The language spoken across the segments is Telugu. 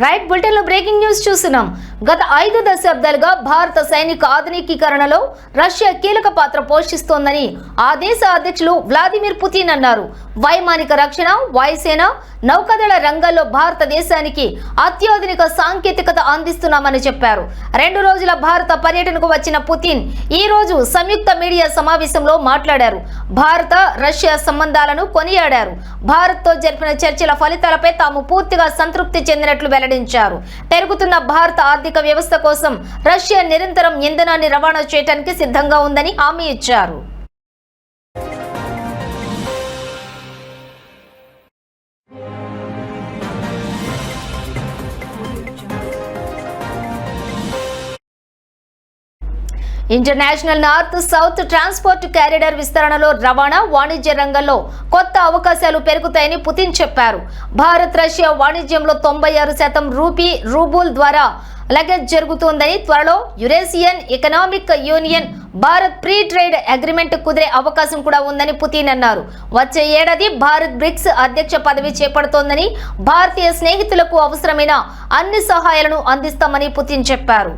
రైట్ బులెటిన్ లో బ్రేకింగ్ న్యూస్ చూస్తున్నాం. గత 5 దశాబ్దాలుగా భారత సైనిక ఆధునికీకరణలో రష్యా కీలక పాత్ర పోషిస్తోందని ఆ దేశ అధ్యక్షులు వ్లాదిమిర్ పుతిన్ అన్నారు. వైమానిక రక్షణ, వాయుసేన, నౌకాదళ రంగాల్లో భారతదేశానికి అత్యాధునిక సాంకేతికత అందిస్తున్నామని చెప్పారు. 2 రోజుల భారత పర్యటనకు వచ్చిన పుతిన్ ఈ రోజు సంయుక్త మీడియా సమావేశంలో మాట్లాడారు. భారత రష్యా సంబంధాలను కొనియాడారు. భారత్తో జరిపిన చర్చల ఫలితాలపై తాము పూర్తిగా సంతృప్తి చెందినట్లు వెల్లడించారు. పెరుగుతున్న భారత ఆర్థిక వ్యవస్థ కోసం రష్యా నిరంతరం ఇంధనాన్ని రవాణా చేయడానికి సిద్ధంగా ఉందని హామీ ఇచ్చారు. International north south transport corridor విస్తరణలో రవాణా, వాణిజ్య రంగంలో కొత్త అవకాశాలు పెరుగుతాయని పుతిన్ చెప్పారు. భారత్ రష్యా వాణిజ్యంలో 96% రూబుల్ ద్వారా లగేజ్ జరుగుతోందని, త్వరలో Eurasian economic union Bharat pre trade agreement కుదిరే అవకాశం కూడా ఉందని పుతిన్ అన్నారు. వచ్చే ఏడాది భారత్ బ్రిక్స్ అధ్యక్ష పదవి చేపడుతోందని, భారతీయ స్నేహితులకు అవసరమైన అన్ని సహాయాలను అందిస్తామని పుతిన్ చెప్పారు.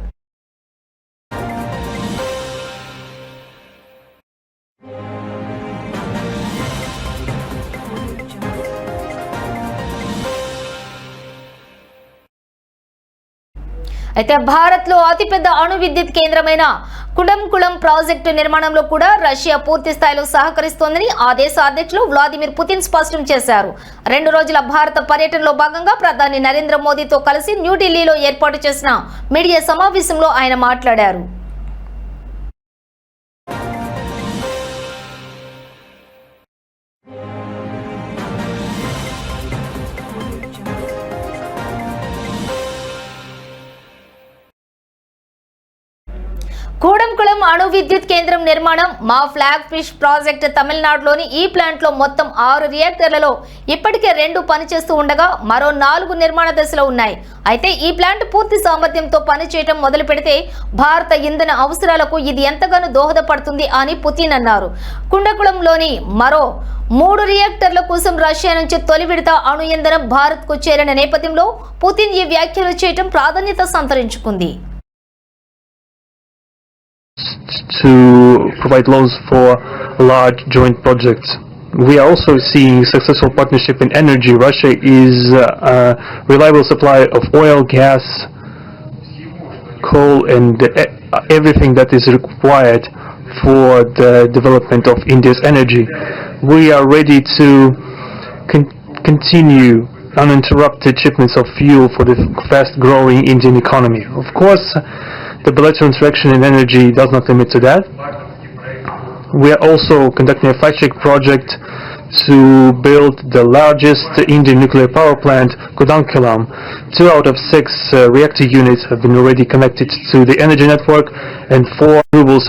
అయితే భారత్లో అతిపెద్ద అణు విద్యుత్ కేంద్రమైన కుడంకుళం ప్రాజెక్టు నిర్మాణంలో కూడా రష్యా పూర్తి స్థాయిలో సహకరిస్తోందని ఆ దేశ అధ్యక్షులు వ్లాదిమిర్ పుతిన్ స్పష్టం చేశారు. 2 రోజుల భారత పర్యటనలో భాగంగా ప్రధాని నరేంద్ర మోదీతో కలిసి న్యూఢిల్లీలో ఏర్పాటు చేసిన మీడియా సమావేశంలో ఆయన మాట్లాడారు. కూడంకుళం అణు విద్యుత్ కేంద్రం నిర్మాణం మా ఫ్లాగ్ ఫిష్ ప్రాజెక్ట్ తమిళనాడులోని ఈ ప్లాంట్ లో మొత్తం 6 రియాక్టర్లలో ఇప్పటికే 2 పనిచేస్తూ ఉండగా మరో 4 నిర్మాణ దశలో ఉన్నాయి. అయితే ఈ ప్లాంట్ పూర్తి సామర్థ్యంతో పనిచేయడం మొదలు పెడితే భారత ఇంధన అవసరాలకు ఇది ఎంతగానో దోహదపడుతుంది అని పుతిన్ అన్నారు. కుండకుళంలోని మరో 3 రియాక్టర్ల కోసం రష్యా నుంచి తొలి విడత అణు ఇంధనం భారత్ కు చేరిన నేపథ్యంలో పుతిన్ ఈ వ్యాఖ్యలు చేయడం ప్రాధాన్యత సంతరించుకుంది. To provide loans for large joint projects. We are also seeing successful partnership in energy. Russia is a reliable supplier of oil, gas, coal and everything that is required for the development of India's energy. We are ready to continue uninterrupted shipments of fuel for the fast-growing Indian economy. Of course, the bilateral interaction in energy does not limit to that. We are also conducting a fact-check project to build the largest Indian nuclear power plant, Kudankulam. 2 out of 6 reactor units have been already connected to the energy network and 4 renewables are